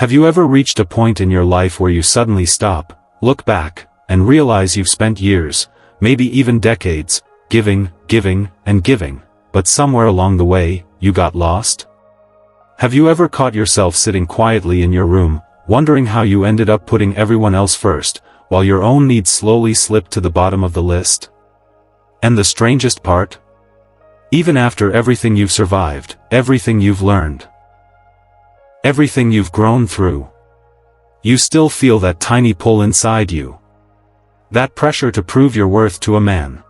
Have you ever reached a point in your life where you suddenly stop, look back, and realize you've spent years, maybe even decades, giving, and giving, but somewhere along the way, you got lost? Have you ever caught yourself sitting quietly in your room, wondering how you ended up putting everyone else first, while your own needs slowly slipped to the bottom of the list? And the strangest part? Even after everything you've survived, everything you've learned, everything you've grown through, you still feel that tiny pull inside you. That pressure to prove your worth to a man.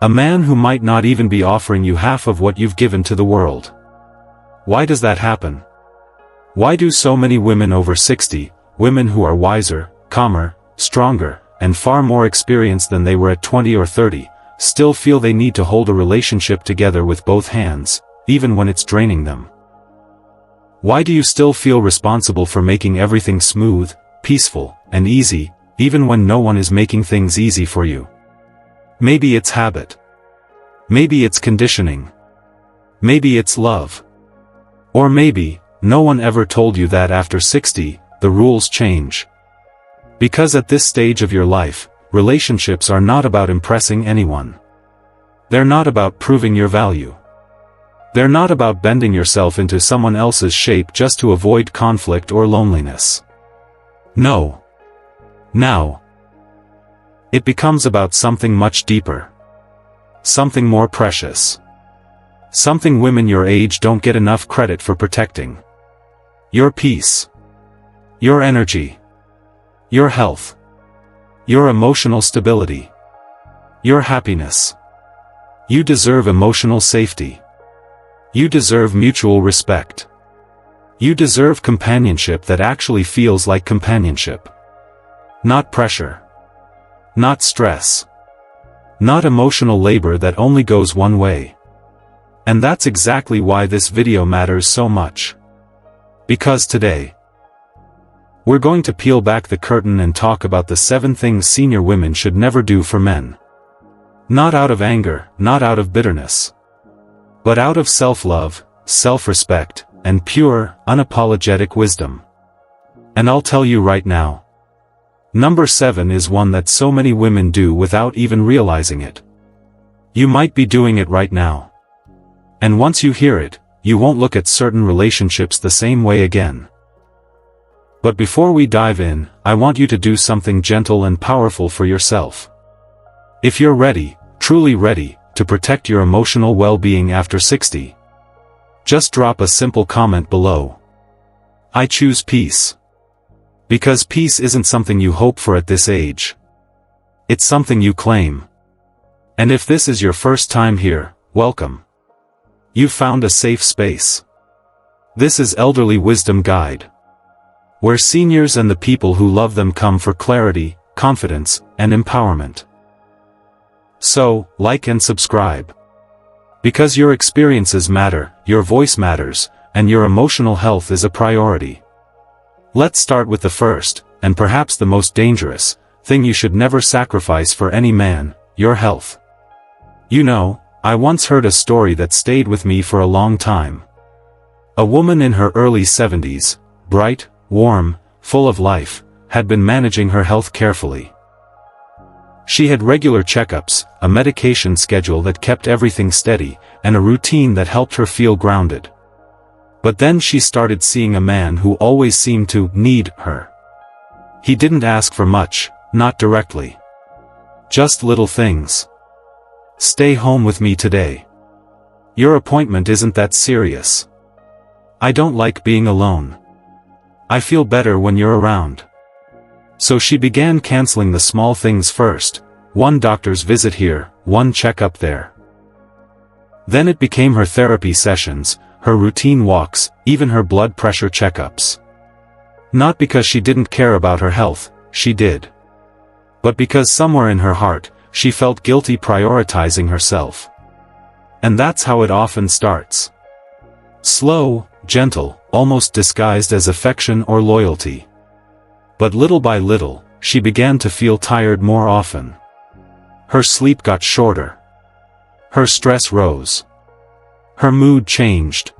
A man who might not even be offering you half of what you've given to the world. Why does that happen? Why do so many women over 60, women who are wiser, calmer, stronger, and far more experienced than they were at 20 or 30, still feel they need to hold a relationship together with both hands, even when it's draining them? Why do you still feel responsible for making everything smooth, peaceful, and easy, even when no one is making things easy for you? Maybe it's habit. Maybe it's conditioning. Maybe it's love. Or maybe, no one ever told you that after 60, the rules change. Because at this stage of your life, relationships are not about impressing anyone. They're not about proving your value. They're not about bending yourself into someone else's shape just to avoid conflict or loneliness. No. Now, it becomes about something much deeper. Something more precious. Something women your age don't get enough credit for protecting. Your peace. Your energy. Your health. Your emotional stability. Your happiness. You deserve emotional safety. You deserve mutual respect. You deserve companionship that actually feels like companionship. Not pressure. Not stress. Not emotional labor that only goes one way. And that's exactly why this video matters so much. Because today, we're going to peel back the curtain and talk about the 7 things senior women should never do for men. Not out of anger, not out of bitterness, but out of self-love, self-respect, and pure, unapologetic wisdom. And I'll tell you right now, number 7 is one that so many women do without even realizing it. You might be doing it right now. And once you hear it, you won't look at certain relationships the same way again. But before we dive in, I want you to do something gentle and powerful for yourself. If you're ready, truly ready, to protect your emotional well-being after 60, just drop a simple comment below. I choose peace. Because peace isn't something you hope for at this age. It's something you claim. And if this is your first time here, welcome. You've found a safe space. This is Elderly Wisdom Guide, where seniors and the people who love them come for clarity, confidence, and empowerment. So, like and subscribe. Because your experiences matter, your voice matters, and your emotional health is a priority. Let's start with the first, and perhaps the most dangerous, thing you should never sacrifice for any man: your health. You know, I once heard a story that stayed with me for a long time. A woman in her early 70s, bright, warm, full of life, had been managing her health carefully. She had regular checkups, a medication schedule that kept everything steady, and a routine that helped her feel grounded. But then she started seeing a man who always seemed to need her. He didn't ask for much, not directly. Just little things. Stay home with me today. Your appointment isn't that serious. I don't like being alone. I feel better when you're around. So she began canceling the small things first, one doctor's visit here, one checkup there. Then it became her therapy sessions, her routine walks, even her blood pressure checkups. Not because she didn't care about her health, she did. But because somewhere in her heart, she felt guilty prioritizing herself. And that's how it often starts. Slow, gentle, almost disguised as affection or loyalty. But little by little, she began to feel tired more often. Her sleep got shorter. Her stress rose. Her mood changed.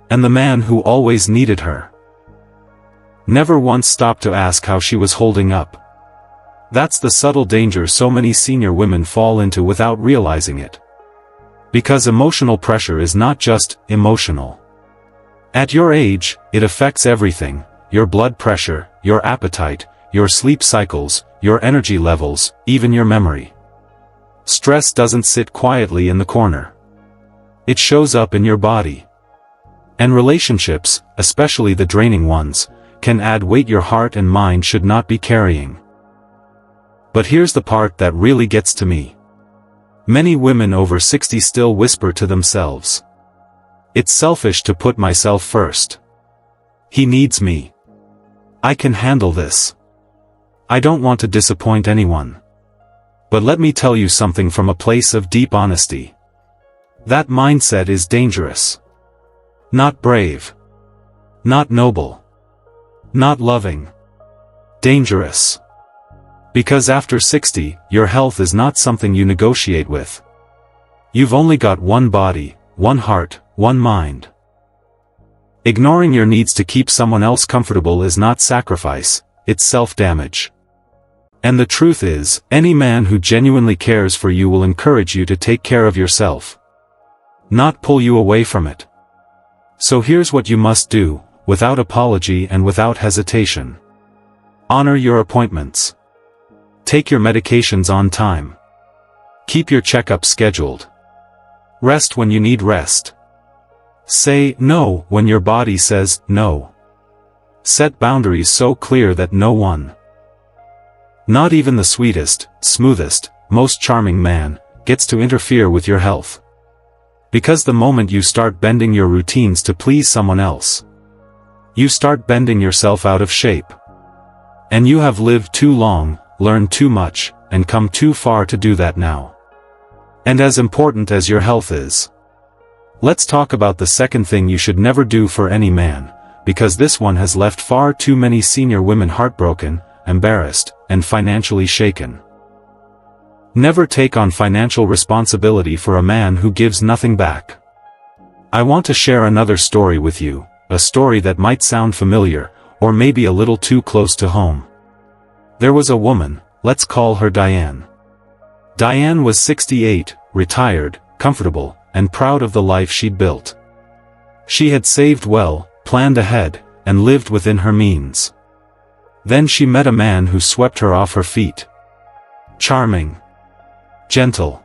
And the man who always needed her Never once stopped to ask how she was holding up. That's the subtle danger so many senior women fall into without realizing it. Because emotional pressure is not just emotional. At your age, it affects everything: your blood pressure, your appetite, your sleep cycles, your energy levels, even your memory. Stress doesn't sit quietly in the corner. It shows up in your body. And relationships, especially the draining ones, can add weight your heart and mind should not be carrying. But here's the part that really gets to me. Many women over 60 still whisper to themselves, "It's selfish to put myself first. He needs me. I can handle this. I don't want to disappoint anyone." But let me tell you something from a place of deep honesty. That mindset is dangerous. Not brave. Not noble. Not loving. Dangerous. Because after 60, your health is not something you negotiate with. You've only got one body, one heart, one mind. Ignoring your needs to keep someone else comfortable is not sacrifice, it's self-damage. And the truth is, any man who genuinely cares for you will encourage you to take care of yourself. Not pull you away from it. So here's what you must do, without apology and without hesitation. Honor your appointments. Take your medications on time. Keep your checkups scheduled. Rest when you need rest. Say no when your body says no. Set boundaries so clear that no one, not even the sweetest, smoothest, most charming man, gets to interfere with your health. Because the moment you start bending your routines to please someone else, you start bending yourself out of shape. And you have lived too long, learned too much, and come too far to do that now. And as important as your health is, let's talk about the second thing you should never do for any man, because this one has left far too many senior women heartbroken, embarrassed, and financially shaken. Never take on financial responsibility for a man who gives nothing back. I want to share another story with you, a story that might sound familiar, or maybe a little too close to home. There was a woman, let's call her Diane. Diane was 68, retired, comfortable, and proud of the life she'd built. She had saved well, planned ahead, and lived within her means. Then she met a man who swept her off her feet. Charming. Gentle.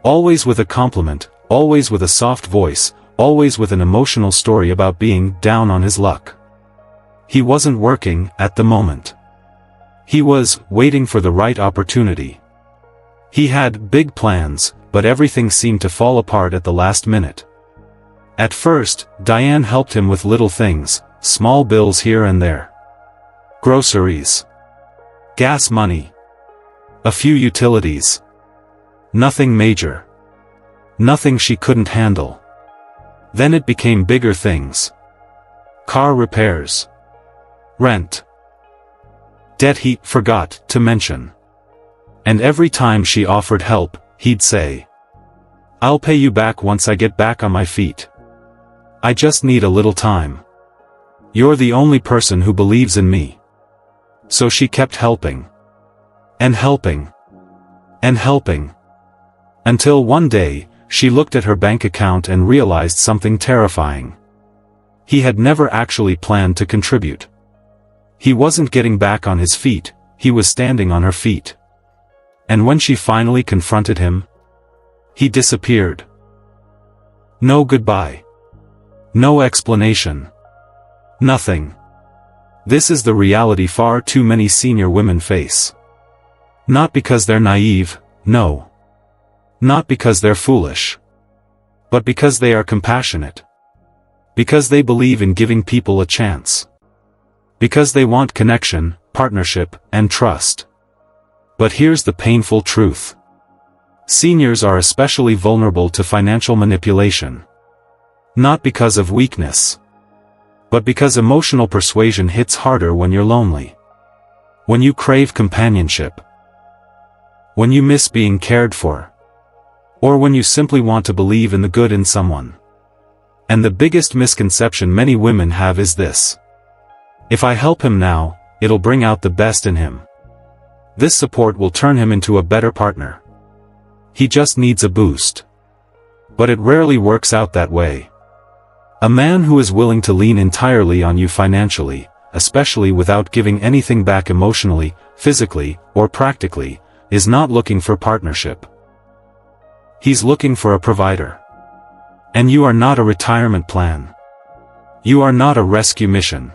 Always with a compliment, always with a soft voice, always with an emotional story about being down on his luck. He wasn't working at the moment. He was waiting for the right opportunity. He had big plans, but everything seemed to fall apart at the last minute. At first, Diane helped him with little things, small bills here and there. Groceries. Gas money. A few utilities. Nothing major. Nothing she couldn't handle. Then it became bigger things. Car repairs. Rent. Debt he forgot to mention. And every time she offered help, he'd say, "I'll pay you back once I get back on my feet. I just need a little time. You're the only person who believes in me." So she kept helping. And helping. And helping. Until one day, she looked at her bank account and realized something terrifying. He had never actually planned to contribute. He wasn't getting back on his feet, he was standing on her feet. And when she finally confronted him, he disappeared. No goodbye. No explanation. Nothing. This is the reality far too many senior women face. Not because they're naive, no. Not because they're foolish. But because they are compassionate. Because they believe in giving people a chance. Because they want connection, partnership, and trust. But here's the painful truth. Seniors are especially vulnerable to financial manipulation. Not because of weakness. But because emotional persuasion hits harder when you're lonely. When you crave companionship. When you miss being cared for. Or when you simply want to believe in the good in someone. And the biggest misconception many women have is this. If I help him now, it'll bring out the best in him. This support will turn him into a better partner. He just needs a boost. But it rarely works out that way. A man who is willing to lean entirely on you financially, especially without giving anything back emotionally, physically, or practically, is not looking for partnership. He's looking for a provider. And you are not a retirement plan. You are not a rescue mission.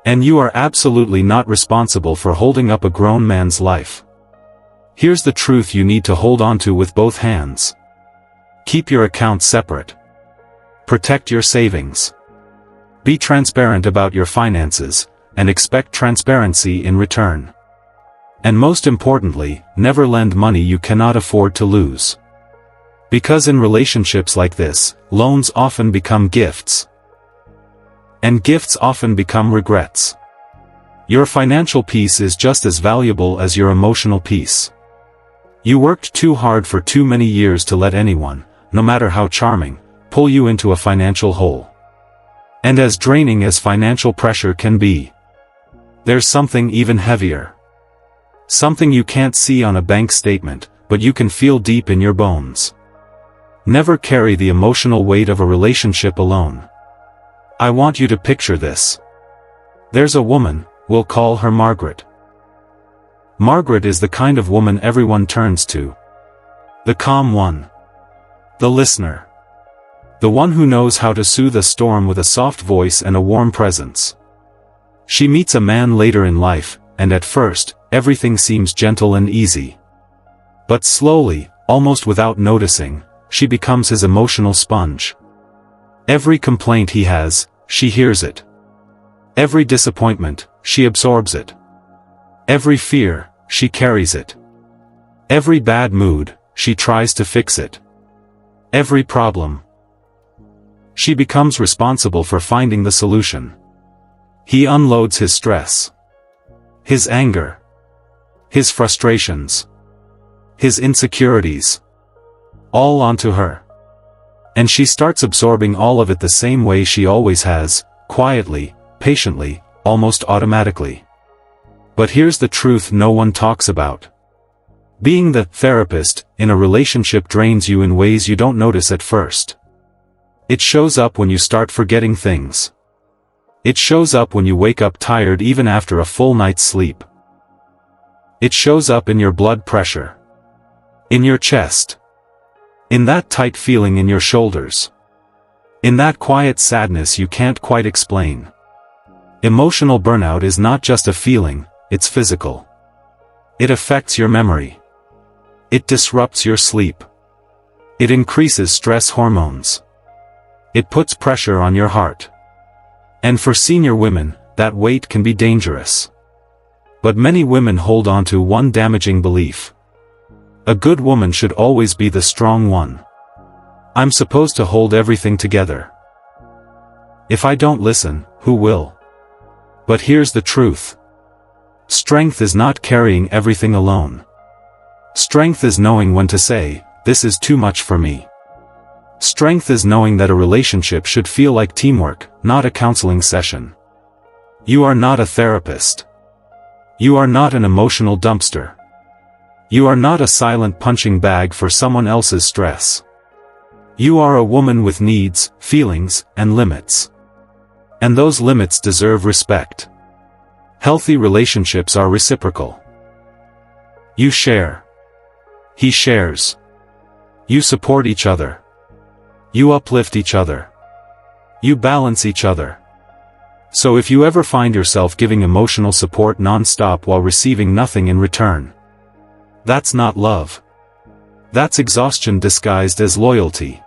And you are absolutely not responsible for holding up a grown man's life. Here's the truth you need to hold on to with both hands. Keep your accounts separate. Protect your savings. Be transparent about your finances, and expect transparency in return. And most importantly, never lend money you cannot afford to lose. Because in relationships like this, loans often become gifts. And gifts often become regrets. Your financial peace is just as valuable as your emotional peace. You worked too hard for too many years to let anyone, no matter how charming, pull you into a financial hole. And as draining as financial pressure can be, there's something even heavier. Something you can't see on a bank statement, but you can feel deep in your bones. Never carry the emotional weight of a relationship alone. I want you to picture this. There's a woman, we'll call her Margaret. Margaret is the kind of woman everyone turns to. The calm one. The listener. The one who knows how to soothe a storm with a soft voice and a warm presence. She meets a man later in life, and at first, everything seems gentle and easy. But slowly, almost without noticing, she becomes his emotional sponge. Every complaint he has, she hears it. Every disappointment, she absorbs it. Every fear, she carries it. Every bad mood, she tries to fix it. Every problem, she becomes responsible for finding the solution. He unloads his stress, his anger, his frustrations, his insecurities, all onto her. And she starts absorbing all of it the same way she always has, quietly, patiently, almost automatically. But here's the truth no one talks about. Being the therapist in a relationship drains you in ways you don't notice at first. It shows up when you start forgetting things. It shows up when you wake up tired even after a full night's sleep. It shows up in your blood pressure. In your chest. In that tight feeling in your shoulders. In that quiet sadness you can't quite explain. Emotional burnout is not just a feeling, it's physical. It affects your memory. It disrupts your sleep. It increases stress hormones. It puts pressure on your heart. And for senior women, that weight can be dangerous. But many women hold on to one damaging belief. A good woman should always be the strong one. I'm supposed to hold everything together. If I don't listen, who will? But here's the truth. Strength is not carrying everything alone. Strength is knowing when to say, this is too much for me. Strength is knowing that a relationship should feel like teamwork, not a counseling session. You are not a therapist. You are not an emotional dumpster. You are not a silent punching bag for someone else's stress. You are a woman with needs, feelings, and limits. And those limits deserve respect. Healthy relationships are reciprocal. You share. He shares. You support each other. You uplift each other. You balance each other. So if you ever find yourself giving emotional support non-stop while receiving nothing in return, that's not love. That's exhaustion disguised as loyalty.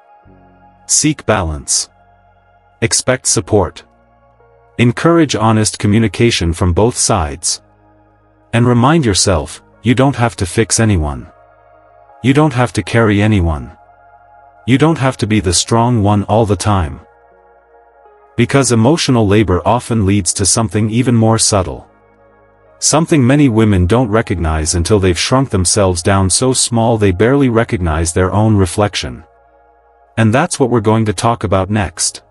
Seek balance. Expect support. Encourage honest communication from both sides. And remind yourself, you don't have to fix anyone. You don't have to carry anyone. You don't have to be the strong one all the time. Because emotional labor often leads to something even more subtle. Something many women don't recognize until they've shrunk themselves down so small they barely recognize their own reflection. And that's what we're going to talk about next.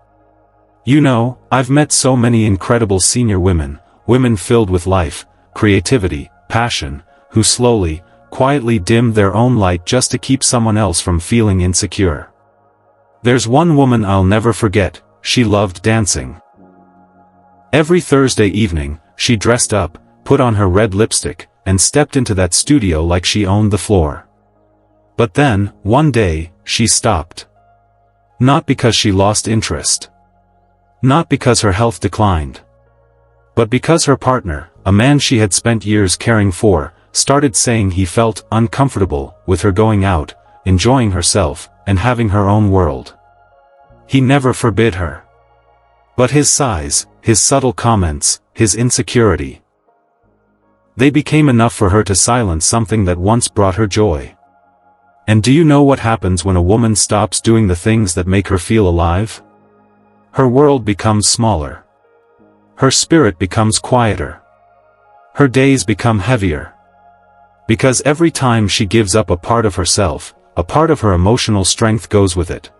You know, I've met so many incredible senior women, women filled with life, creativity, passion, who slowly, quietly dimmed their own light just to keep someone else from feeling insecure. There's one woman I'll never forget. She loved dancing. Every Thursday evening, she dressed up, put on her red lipstick, and stepped into that studio like she owned the floor. But then, one day, she stopped. Not because she lost interest. Not because her health declined. But because her partner, a man she had spent years caring for, started saying he felt uncomfortable with her going out, enjoying herself, and having her own world. He never forbid her. But his sighs, his subtle comments, his insecurity, they became enough for her to silence something that once brought her joy. And do you know what happens when a woman stops doing the things that make her feel alive? Her world becomes smaller. Her spirit becomes quieter. Her days become heavier. Because every time she gives up a part of herself, a part of her emotional strength goes with it.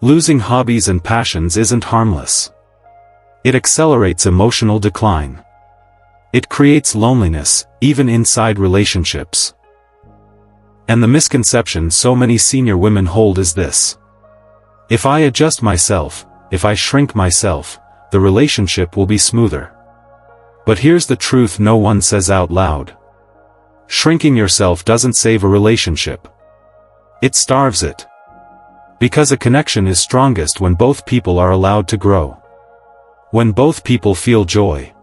Losing hobbies and passions isn't harmless. It accelerates emotional decline. It creates loneliness, even inside relationships. And the misconception so many senior women hold is this: if I adjust myself, if I shrink myself, the relationship will be smoother. But here's the truth no one says out loud. Shrinking yourself doesn't save a relationship. It starves it. Because a connection is strongest when both people are allowed to grow. When both people feel joy.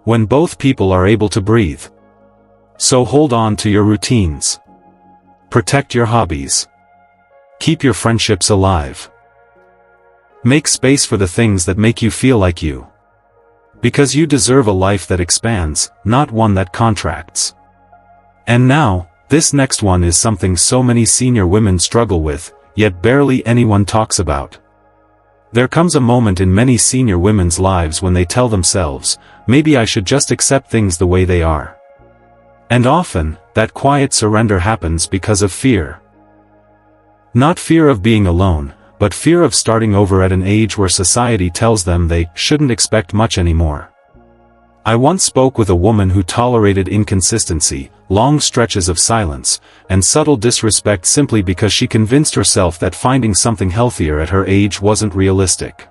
When both people are able to breathe. So hold on to your routines. Protect your hobbies. Keep your friendships alive. Make space for the things that make you feel like you. Because you deserve a life that expands, not one that contracts. And now, this next one is something so many senior women struggle with, yet barely anyone talks about. There comes a moment in many senior women's lives when they tell themselves, maybe I should just accept things the way they are. And often, that quiet surrender happens because of fear. Not fear of being alone, but fear of starting over at an age where society tells them they shouldn't expect much anymore. I once spoke with a woman who tolerated inconsistency, long stretches of silence, and subtle disrespect simply because she convinced herself that finding something healthier at her age wasn't realistic.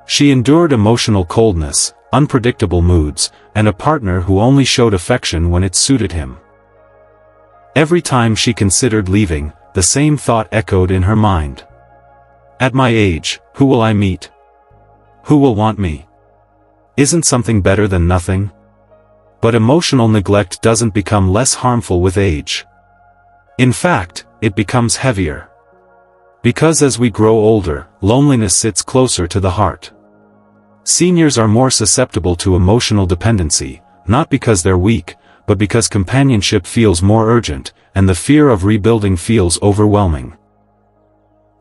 She endured emotional coldness, unpredictable moods, and a partner who only showed affection when it suited him. Every time she considered leaving, the same thought echoed in her mind. At my age, who will I meet? Who will want me? Isn't something better than nothing? But emotional neglect doesn't become less harmful with age. In fact, it becomes heavier. Because as we grow older, loneliness sits closer to the heart. Seniors are more susceptible to emotional dependency, not because they're weak, but because companionship feels more urgent, and the fear of rebuilding feels overwhelming.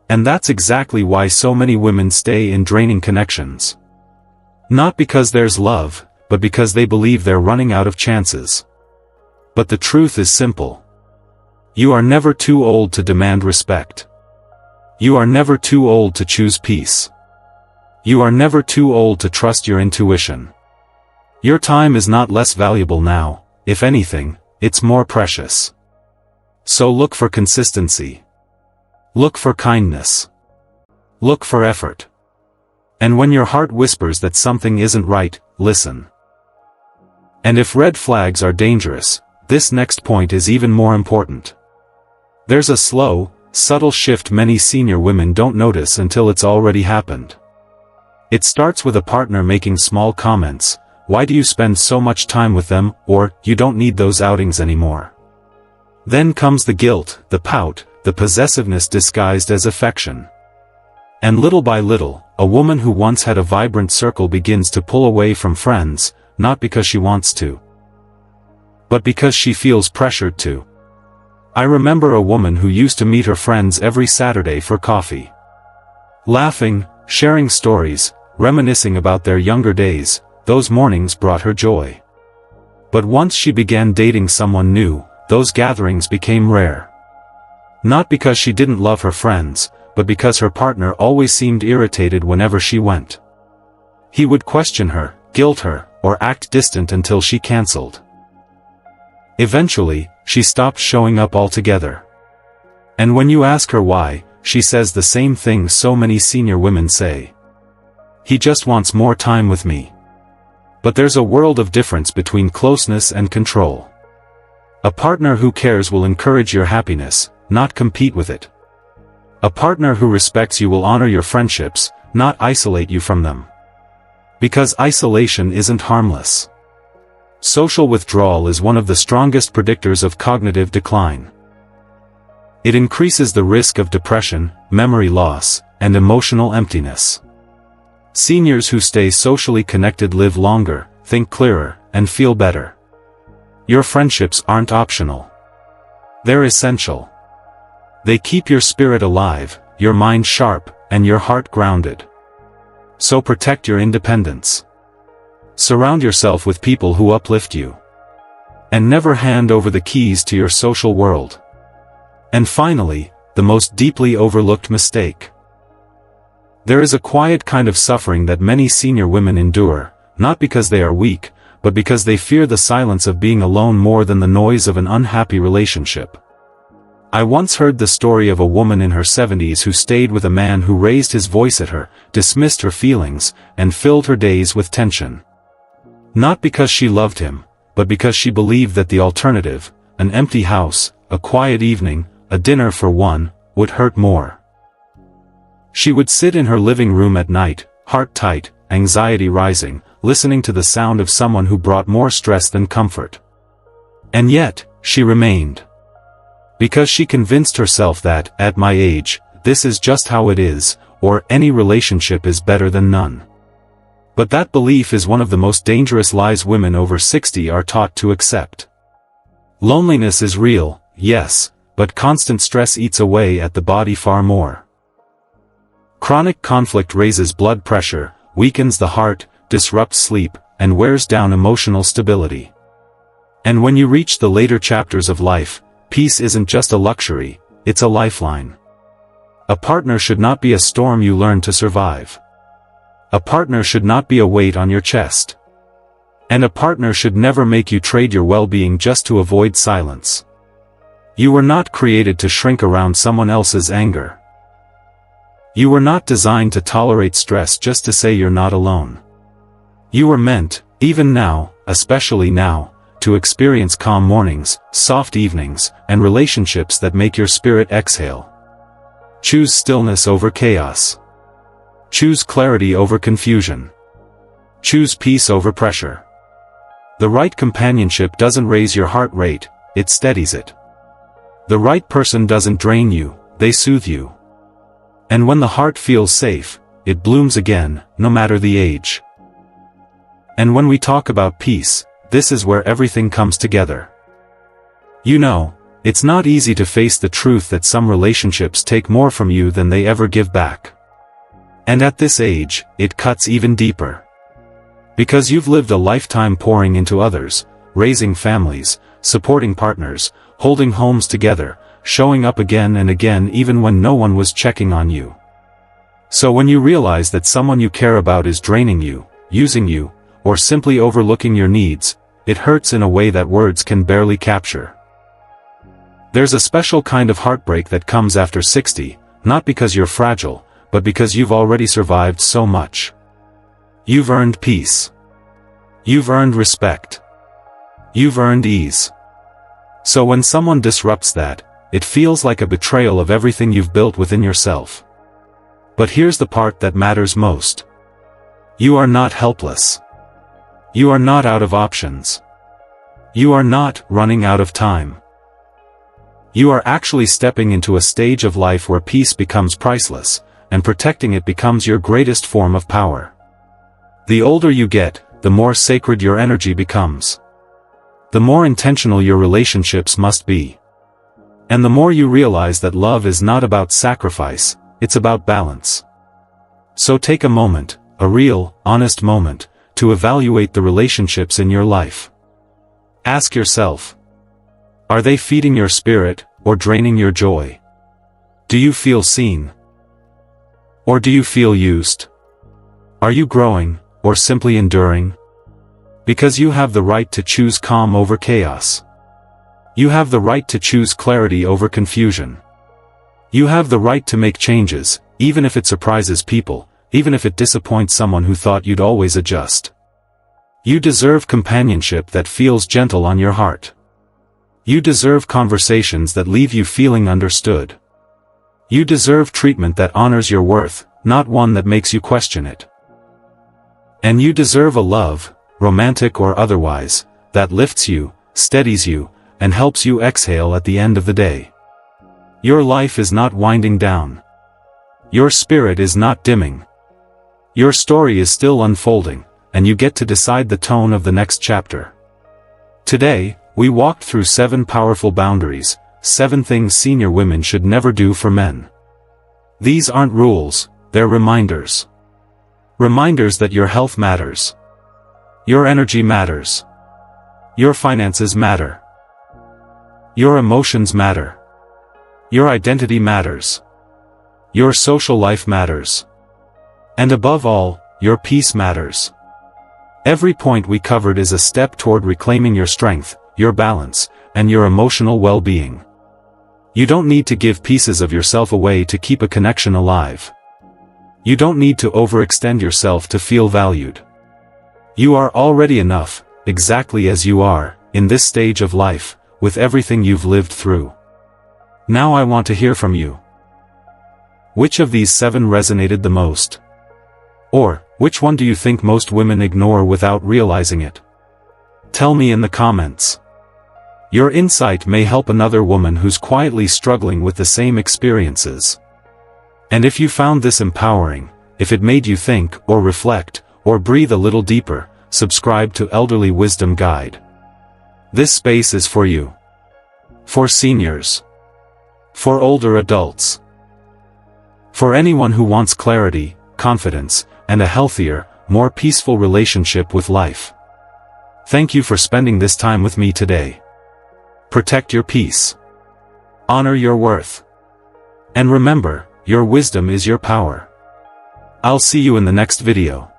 And that's exactly why so many women stay in draining connections. Not because there's love, but because they believe they're running out of chances. But the truth is simple. You are never too old to demand respect. You are never too old to choose peace. You are never too old to trust your intuition. Your time is not less valuable now, if anything, it's more precious. So look for consistency. Look for kindness. Look for effort. And when your heart whispers that something isn't right, listen. And if red flags are dangerous, this next point is even more important. There's a slow, subtle shift many senior women don't notice until it's already happened. It starts with a partner making small comments, "Why do you spend so much time with them?" or "You don't need those outings anymore." Then comes the guilt, the pout, the possessiveness disguised as affection. And little by little, a woman who once had a vibrant circle begins to pull away from friends, not because she wants to, but because she feels pressured to. I remember a woman who used to meet her friends every Saturday for coffee. Laughing, sharing stories, reminiscing about their younger days, those mornings brought her joy. But once she began dating someone new, those gatherings became rare. Not because she didn't love her friends, but because her partner always seemed irritated whenever she went. He would question her, guilt her, or act distant until she cancelled. Eventually, she stopped showing up altogether. And when you ask her why, she says the same thing so many senior women say. He just wants more time with me. But there's a world of difference between closeness and control. A partner who cares will encourage your happiness, not compete with it. A partner who respects you will honor your friendships, not isolate you from them. Because isolation isn't harmless. Social withdrawal is one of the strongest predictors of cognitive decline. It increases the risk of depression, memory loss, and emotional emptiness. Seniors who stay socially connected live longer, think clearer, and feel better. Your friendships aren't optional. They're essential. They keep your spirit alive, your mind sharp, and your heart grounded. So protect your independence. Surround yourself with people who uplift you. And never hand over the keys to your social world. And finally, the most deeply overlooked mistake. There is a quiet kind of suffering that many senior women endure, not because they are weak, but because they fear the silence of being alone more than the noise of an unhappy relationship. I once heard the story of a woman in her 70s who stayed with a man who raised his voice at her, dismissed her feelings, and filled her days with tension. Not because she loved him, but because she believed that the alternative, an empty house, a quiet evening, a dinner for one, would hurt more. She would sit in her living room at night, heart tight, anxiety rising, listening to the sound of someone who brought more stress than comfort. And yet, she remained. Because she convinced herself that, at my age, this is just how it is, or any relationship is better than none. But that belief is one of the most dangerous lies women over 60 are taught to accept. Loneliness is real, yes, but constant stress eats away at the body far more. Chronic conflict raises blood pressure, weakens the heart, disrupts sleep, and wears down emotional stability. And when you reach the later chapters of life, peace isn't just a luxury, it's a lifeline. A partner should not be a storm you learn to survive. A partner should not be a weight on your chest. And a partner should never make you trade your well-being just to avoid silence. You were not created to shrink around someone else's anger. You were not designed to tolerate stress just to say you're not alone. You were meant, even now, especially now, to experience calm mornings, soft evenings, and relationships that make your spirit exhale. Choose stillness over chaos. Choose clarity over confusion. Choose peace over pressure. The right companionship doesn't raise your heart rate, it steadies it. The right person doesn't drain you, they soothe you. And when the heart feels safe, it blooms again, no matter the age. And when we talk about peace, this is where everything comes together. You know, it's not easy to face the truth that some relationships take more from you than they ever give back. And at this age, it cuts even deeper. Because you've lived a lifetime pouring into others, raising families, supporting partners, holding homes together, showing up again and again even when no one was checking on you. So when you realize that someone you care about is draining you, using you, or simply overlooking your needs, it hurts in a way that words can barely capture. There's a special kind of heartbreak that comes after 60, not because you're fragile, but because you've already survived so much. You've earned peace. You've earned respect. You've earned ease. So when someone disrupts that, it feels like a betrayal of everything you've built within yourself. But here's the part that matters most. You are not helpless. You are not out of options. You are not running out of time. You are actually stepping into a stage of life where peace becomes priceless, and protecting it becomes your greatest form of power. The older you get, the more sacred your energy becomes. The more intentional your relationships must be. And the more you realize that love is not about sacrifice, it's about balance. So take a moment, a real, honest moment, to evaluate the relationships in your life. Ask yourself, are they feeding your spirit, or draining your joy? Do you feel seen? Or do you feel used? Are you growing, or simply enduring? Because you have the right to choose calm over chaos. You have the right to choose clarity over confusion. You have the right to make changes, even if it surprises people, even if it disappoints someone who thought you'd always adjust. You deserve companionship that feels gentle on your heart. You deserve conversations that leave you feeling understood. You deserve treatment that honors your worth, not one that makes you question it. And you deserve a love, romantic or otherwise, that lifts you, steadies you, and helps you exhale at the end of the day. Your life is not winding down. Your spirit is not dimming. Your story is still unfolding, and you get to decide the tone of the next chapter. Today, we walked through 7 powerful boundaries, 7 things senior women should never do for men. These aren't rules, they're reminders. Reminders that your health matters. Your energy matters. Your finances matter. Your emotions matter. Your identity matters. Your social life matters. And above all, your peace matters. Every point we covered is a step toward reclaiming your strength, your balance, and your emotional well-being. You don't need to give pieces of yourself away to keep a connection alive. You don't need to overextend yourself to feel valued. You are already enough, exactly as you are, in this stage of life, with everything you've lived through. Now I want to hear from you. Which of these 7 resonated the most? Or, which one do you think most women ignore without realizing it? Tell me in the comments. Your insight may help another woman who's quietly struggling with the same experiences. And if you found this empowering, if it made you think, or reflect, or breathe a little deeper, subscribe to Elderly Wisdom Guide. This space is for you. For seniors. For older adults. For anyone who wants clarity, confidence, and a healthier, more peaceful relationship with life. Thank you for spending this time with me today. Protect your peace. Honor your worth. And remember, your wisdom is your power. I'll see you in the next video.